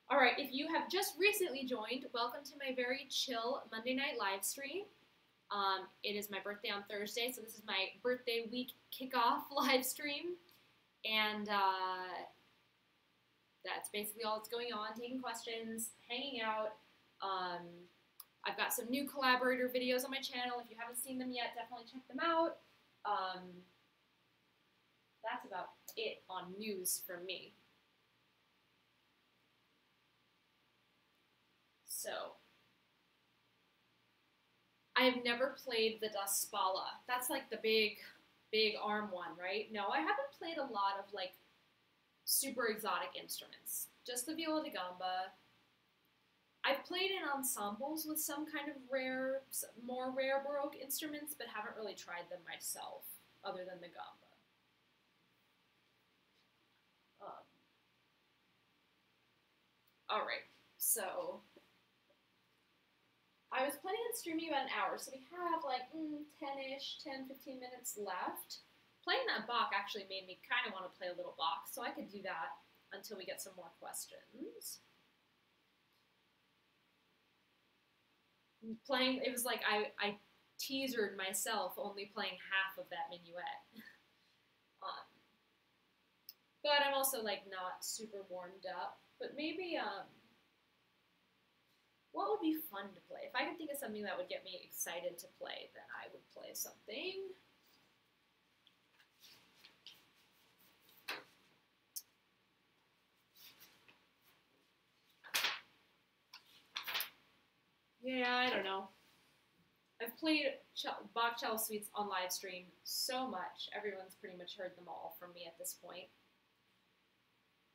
All right, if you have just recently joined, welcome to my very chill Monday night live stream. It is my birthday on Thursday, so this is my birthday week kickoff live stream, and that's basically all that's going on, taking questions, hanging out. I've got some new collaborator videos on my channel. If you haven't seen them yet, definitely check them out. That's about it on news for me. So, I have never played the Da Spalla. That's like the big arm one, right? No, I haven't played a lot of like super exotic instruments. Just the viola da gamba. I've played in ensembles with some kind of more rare Baroque instruments, but haven't really tried them myself, other than the gamba. All right, so I was planning on streaming about an hour, so we have like 10-ish, 10, 15 minutes left. Playing that Bach actually made me kind of want to play a little Bach, so I could do that until we get some more questions. It was like I teasered myself only playing half of that minuet. But I'm also like not super warmed up. But maybe, what would be fun to play? If I could think of something that would get me excited to play, then I would play something. Yeah, I don't know. I've played Bach cello suites on Livestream so much. Everyone's pretty much heard them all from me at this point.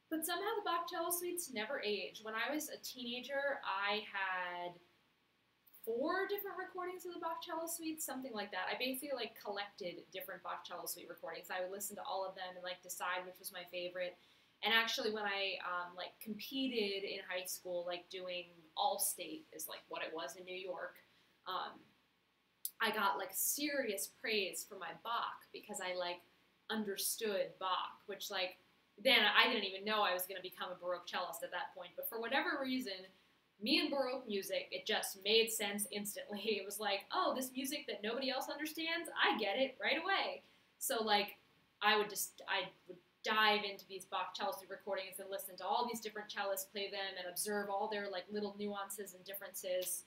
But somehow the Bach cello suites never age. When I was a teenager, I had 4 different recordings of the Bach cello suites, something like that. I basically like collected different Bach cello suite recordings. I would listen to all of them and like decide which was my favorite. And actually, when I like competed in high school, like doing all-state is like what it was in New York, I got like serious praise for my Bach because I like understood Bach, which like then I didn't even know I was going to become a Baroque cellist at that point. But for whatever reason, me and Baroque music, it just made sense instantly. It was like, oh, this music that nobody else understands, I get it right away. So like I would dive into these Bach cello suite recordings and listen to all these different cellists play them and observe all their like little nuances and differences,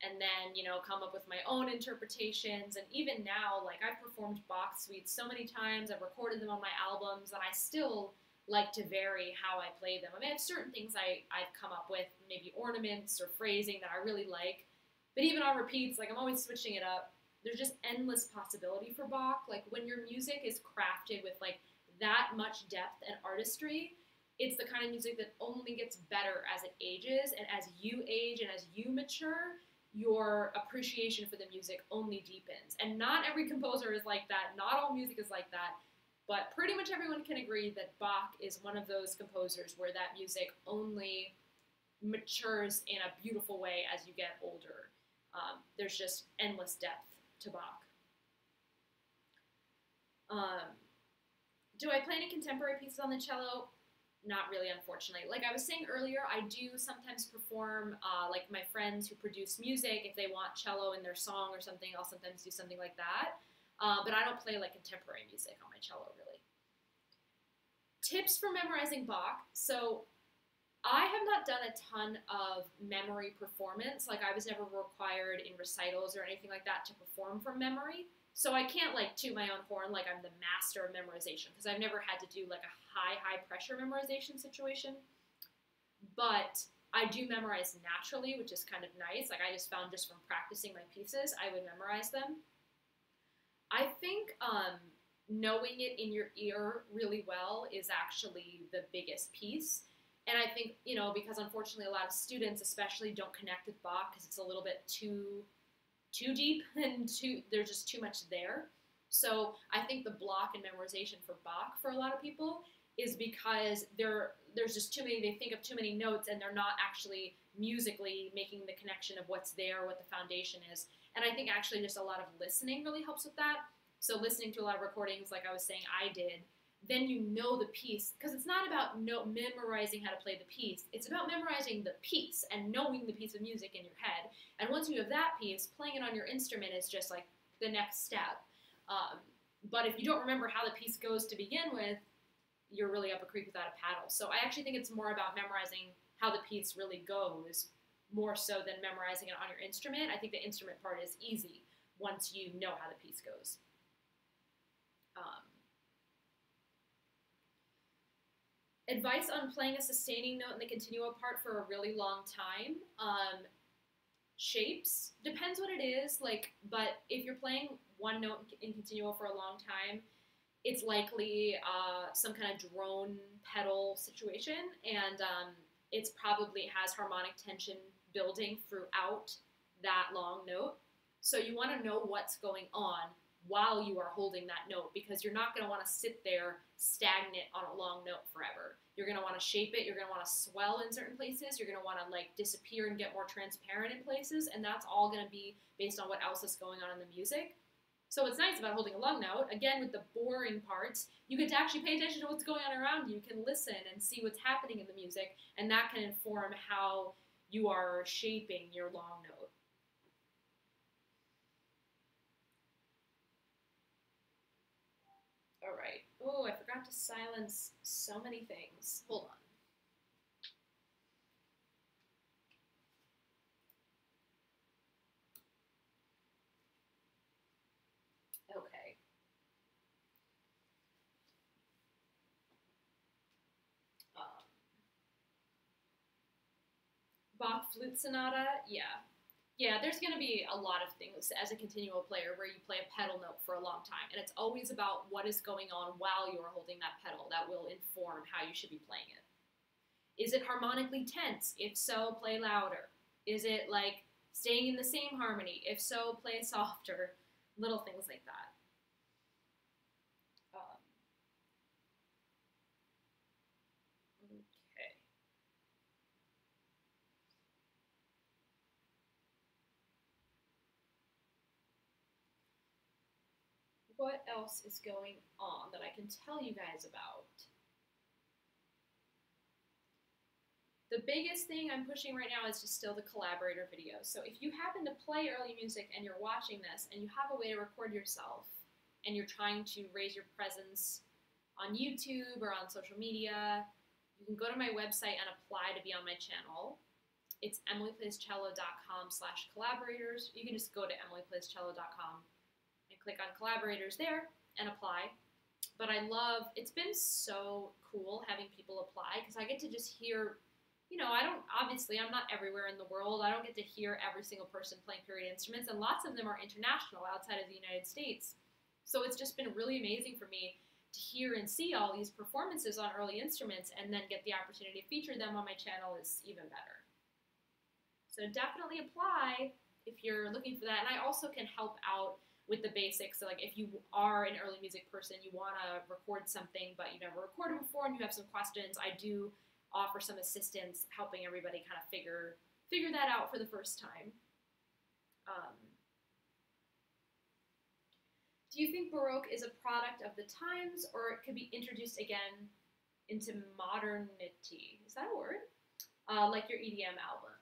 and then, you know, come up with my own interpretations. And even now, like I've performed Bach suites so many times, I've recorded them on my albums, and I still like to vary how I play them. I mean, I have certain things I've come up with, maybe ornaments or phrasing that I really like, but even on repeats, like I'm always switching it up. There's just endless possibility for Bach. Like when your music is crafted with like that much depth and artistry, it's the kind of music that only gets better as it ages, and as you age and as you mature, your appreciation for the music only deepens. And not every composer is like that, not all music is like that, but pretty much everyone can agree that Bach is one of those composers where that music only matures in a beautiful way as you get older. There's just endless depth to Bach. Do I play any contemporary pieces on the cello? Not really, unfortunately. Like I was saying earlier, I do sometimes perform, like my friends who produce music, if they want cello in their song or something, I'll sometimes do something like that. But I don't play like contemporary music on my cello, really. Tips for memorizing Bach. So I have not done a ton of memory performance. Like I was never required in recitals or anything like that to perform from memory. So I can't like toot my own horn like I'm the master of memorization, because I've never had to do like a high pressure memorization situation. But I do memorize naturally, which is kind of nice. Like I just found just from practicing my pieces, I would memorize them. I think knowing it in your ear really well is actually the biggest piece. And I think, you know, because unfortunately a lot of students especially don't connect with Bach because it's a little bit too deep and there's just too much there. So I think the block in memorization for Bach for a lot of people is because there's just too many, they think of too many notes and they're not actually musically making the connection of what's there, what the foundation is. And I think actually just a lot of listening really helps with that. So listening to a lot of recordings, like I was saying I did, then you know the piece, because it's not about memorizing how to play the piece. It's about memorizing the piece and knowing the piece of music in your head. And once you have that piece, playing it on your instrument is just like the next step. But if you don't remember how the piece goes to begin with, you're really up a creek without a paddle. So I actually think it's more about memorizing how the piece really goes, more so than memorizing it on your instrument. I think the instrument part is easy once you know how the piece goes. Advice on playing a sustaining note in the continuo part for a really long time. Shapes, depends what it is, like, but if you're playing one note in continuo for a long time, it's likely some kind of drone pedal situation, and it's probably has harmonic tension building throughout that long note. So you want to know what's going on while you are holding that note, because you're not going to want to sit there stagnant on a long note forever. You're going to want to shape it, you're going to want to swell in certain places, you're going to want to like disappear and get more transparent in places, and that's all going to be based on what else is going on in the music. So what's nice about holding a long note, again with the boring parts, you get to actually pay attention to what's going on around you. You can listen and see what's happening in the music, and that can inform how you are shaping your long note. All right. Oh, I forgot to silence so many things. Hold on. Okay. Bach Flute Sonata, yeah. Yeah, there's going to be a lot of things as a continual player where you play a pedal note for a long time, and it's always about what is going on while you're holding that pedal that will inform how you should be playing it. Is it harmonically tense? If so, play louder. Is it like staying in the same harmony? If so, play softer. Little things like that. Okay. What else is going on that I can tell you guys about? The biggest thing I'm pushing right now is just still the collaborator videos. So if you happen to play early music and you're watching this and you have a way to record yourself and you're trying to raise your presence on YouTube or on social media, you can go to my website and apply to be on my channel. It's emilyplayscello.com/collaborators. You can just go to emilyplayscello.com and click on collaborators there and apply. But it's been so cool having people apply because I get to just hear, I'm not everywhere in the world. I don't get to hear every single person playing period instruments, and lots of them are international outside of the United States. So it's just been really amazing for me to hear and see all these performances on early instruments and then get the opportunity to feature them on my channel is even better. So definitely apply if you're looking for that. And I also can help out with the basics. So like if you are an early music person, you want to record something, but you've never recorded before and you have some questions, I do offer some assistance helping everybody kind of figure that out for the first time. Do you think Baroque is a product of the times, or it could be introduced again into modernity? Is that a word? Like your EDM album.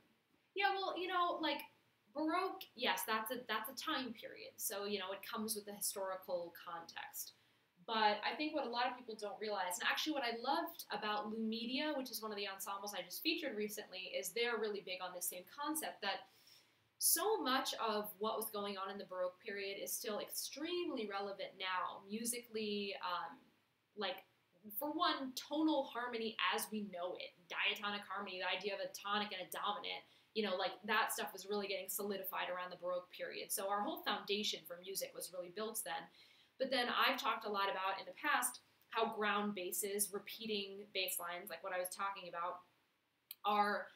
Yeah, well, like Baroque, yes, that's a time period. So, it comes with a historical context. But I think what a lot of people don't realize, and actually what I loved about Lou Media, which is one of the ensembles I just featured recently, is they're really big on the same concept that so much of what was going on in the Baroque period is still extremely relevant now, musically, like, for one, tonal harmony as we know it, diatonic harmony, the idea of a tonic and a dominant, like that stuff was really getting solidified around the Baroque period. So our whole foundation for music was really built then. But then I've talked a lot about in the past how ground basses, repeating bass lines, like what I was talking about, are,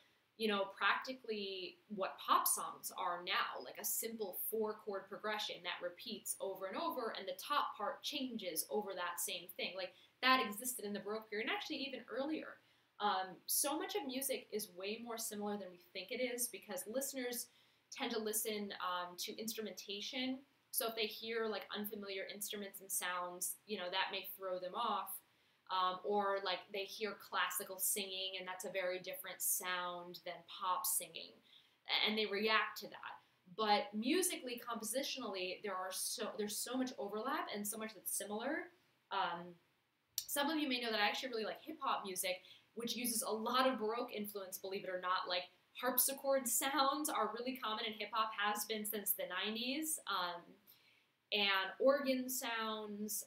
practically what pop songs are now, like a simple 4-chord progression that repeats over and over, and the top part changes over that same thing. Like, that existed in the Baroque period, and actually even earlier. So much of music is way more similar than we think it is because listeners tend to listen to instrumentation. So if they hear like unfamiliar instruments and sounds, that may throw them off. Or like they hear classical singing and that's a very different sound than pop singing, and they react to that. But musically, compositionally, there's so much overlap and so much that's similar. Some of you may know that I actually really like hip-hop music, which uses a lot of Baroque influence, believe it or not. Like harpsichord sounds are really common in hip-hop, has been since the 90s. And organ sounds,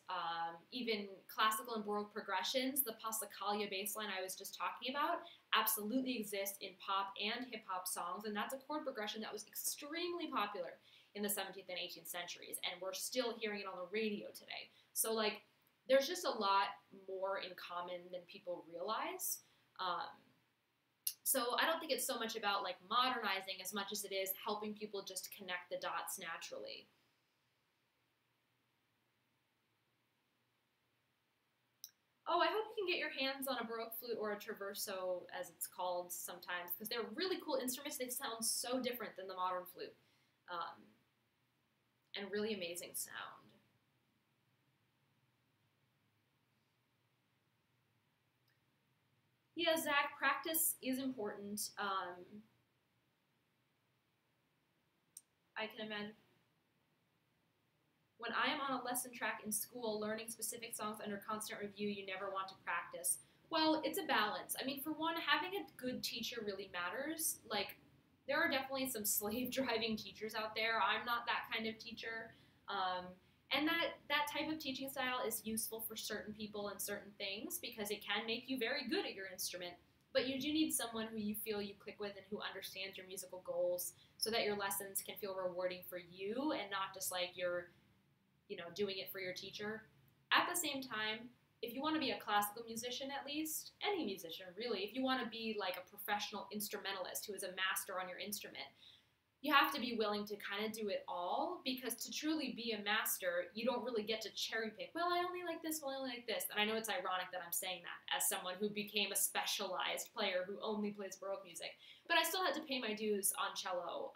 even classical and Baroque progressions, the Passacaglia bass line I was just talking about, absolutely exist in pop and hip-hop songs, and that's a chord progression that was extremely popular in the 17th and 18th centuries, and we're still hearing it on the radio today. So, like, there's just a lot more in common than people realize. So I don't think it's so much about, like, modernizing as much as it is helping people just connect the dots naturally. Oh, I hope you can get your hands on a Baroque flute or a traverso, as it's called sometimes, because they're really cool instruments. They sound so different than the modern flute, and really amazing sound. Yeah, Zach, practice is important. I can imagine. When I am on a lesson track in school, learning specific songs under constant review, you never want to practice. Well, it's a balance. I mean, for one, having a good teacher really matters. Like, there are definitely some slave-driving teachers out there. I'm not that kind of teacher. And that type of teaching style is useful for certain people and certain things because it can make you very good at your instrument. But you do need someone who you feel you click with and who understands your musical goals so that your lessons can feel rewarding for you and not just like you're, doing it for your teacher. At the same time, if you want to be a classical musician, at least, any musician really, if you want to be like a professional instrumentalist who is a master on your instrument, you have to be willing to kind of do it all, because to truly be a master, you don't really get to cherry pick, well, I only like this, well, I only like this. And I know it's ironic that I'm saying that as someone who became a specialized player who only plays Baroque music, but I still had to pay my dues on cello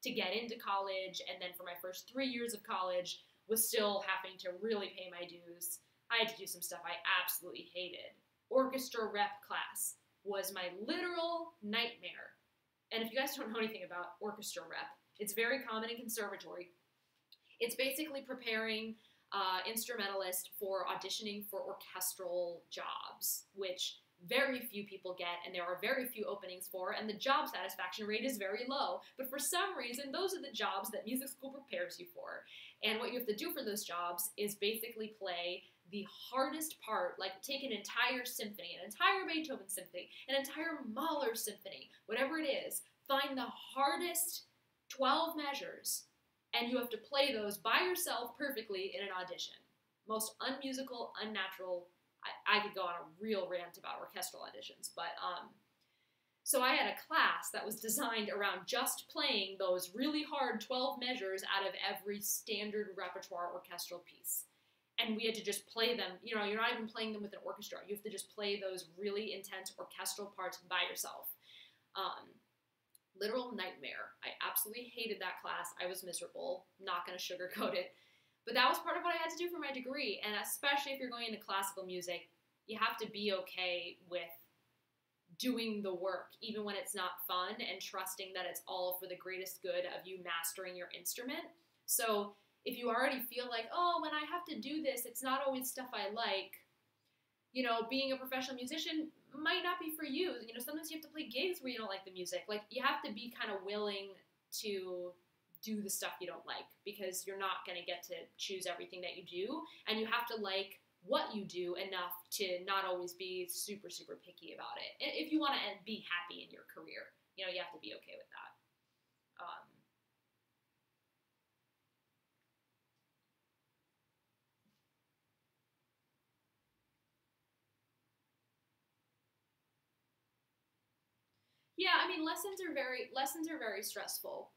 to get into college, and then for my first 3 years of college was still having to really pay my dues. I had to do some stuff I absolutely hated. Orchestra rep class was my literal nightmare. And if you guys don't know anything about orchestra rep, it's very common in conservatory. It's basically preparing instrumentalists for auditioning for orchestral jobs, which very few people get, and there are very few openings for, and the job satisfaction rate is very low. But for some reason, those are the jobs that music school prepares you for. And what you have to do for those jobs is basically play the hardest part, like take an entire symphony, an entire Beethoven symphony, an entire Mahler symphony, whatever it is, find the hardest 12 measures, and you have to play those by yourself perfectly in an audition. Most unmusical, unnatural. I could go on a real rant about orchestral auditions, but so I had a class that was designed around just playing those really hard 12 measures out of every standard repertoire orchestral piece. And we had to just play them. You're not even playing them with an orchestra. You have to just play those really intense orchestral parts by yourself. Literal nightmare. I absolutely hated that class. I was miserable. Not going to sugarcoat it. But that was part of what I had to do for my degree. And especially if you're going into classical music, you have to be okay with doing the work, even when it's not fun, and trusting that it's all for the greatest good of you mastering your instrument. So if you already feel like, oh, when I have to do this, it's not always stuff I like, being a professional musician might not be for you. Sometimes you have to play gigs where you don't like the music. Like, you have to be kind of willing to do the stuff you don't like, because you're not going to get to choose everything that you do, and you have to like what you do enough to not always be super, super picky about it. If you want to be happy in your career, you have to be okay with that. Yeah, I mean, lessons are very stressful.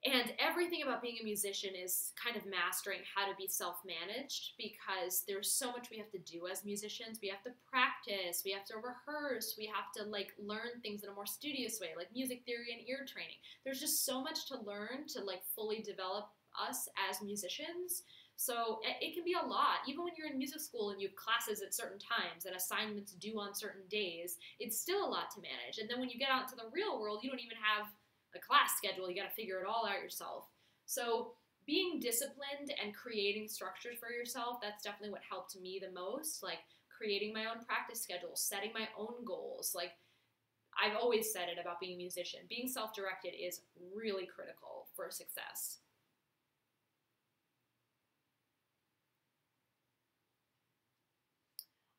And everything about being a musician is kind of mastering how to be self-managed, because there's so much we have to do as musicians. We have to practice, we have to rehearse, we have to like learn things in a more studious way, like music theory and ear training. There's just so much to learn to like fully develop us as musicians. So it can be a lot. Even when you're in music school and you have classes at certain times and assignments due on certain days, it's still a lot to manage. And then when you get out into the real world, you don't even have a class schedule. You got to figure it all out yourself. So being disciplined and creating structures for yourself, that's definitely what helped me the most. Like creating my own practice schedule, setting my own goals. Like I've always said it about being a musician. Being self-directed is really critical for success.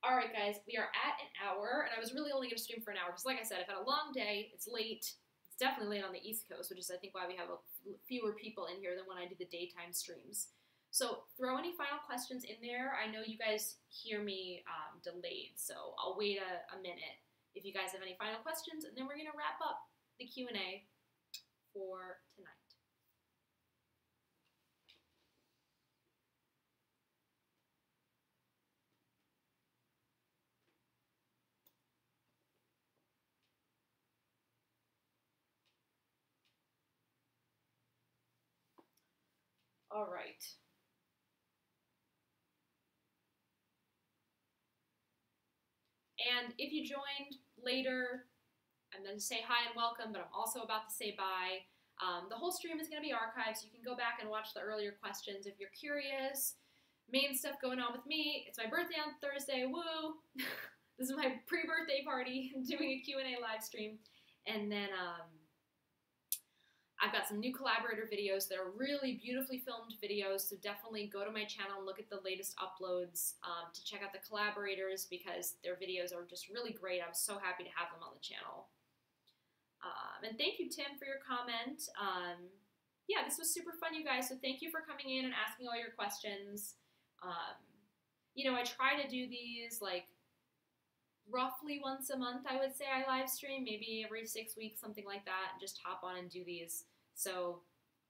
All right, guys, we are at an hour, and I was really only going to stream for an hour because, like I said, I've had a long day. It's late. It's definitely late on the East Coast, which is, I think, why we have fewer people in here than when I do the daytime streams. So throw any final questions in there. I know you guys hear me delayed, so I'll wait a minute if you guys have any final questions, and then we're going to wrap up the Q&A for tonight. All right. And if you joined later, I'm going to say hi and welcome, but I'm also about to say bye. The whole stream is going to be archived, so you can go back and watch the earlier questions if you're curious. Main stuff going on with me. It's my birthday on Thursday. Woo! This is my pre-birthday party, doing a Q&A live stream. And then I've got some new collaborator videos that are really beautifully filmed videos, so definitely go to my channel and look at the latest uploads to check out the collaborators, because their videos are just really great. I'm so happy to have them on the channel. And thank you, Tim, for your comment. Yeah, this was super fun, you guys. So thank you for coming in and asking all your questions. You know, I try to do these like roughly once a month, I would say. I live stream, maybe every 6 weeks, something like that, and just hop on and do these. So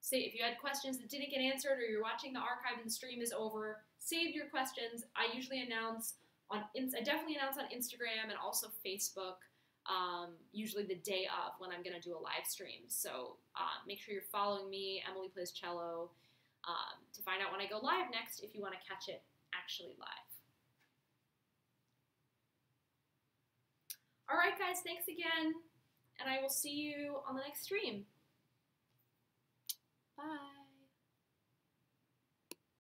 say if you had questions that didn't get answered or you're watching the archive and the stream is over, save your questions. I usually announce I definitely announce on Instagram and also Facebook, usually the day of when I'm going to do a live stream. So make sure you're following me, Emily Plays Cello, to find out when I go live next if you want to catch it actually live. All right, guys, thanks again, and I will see you on the next stream. Bye.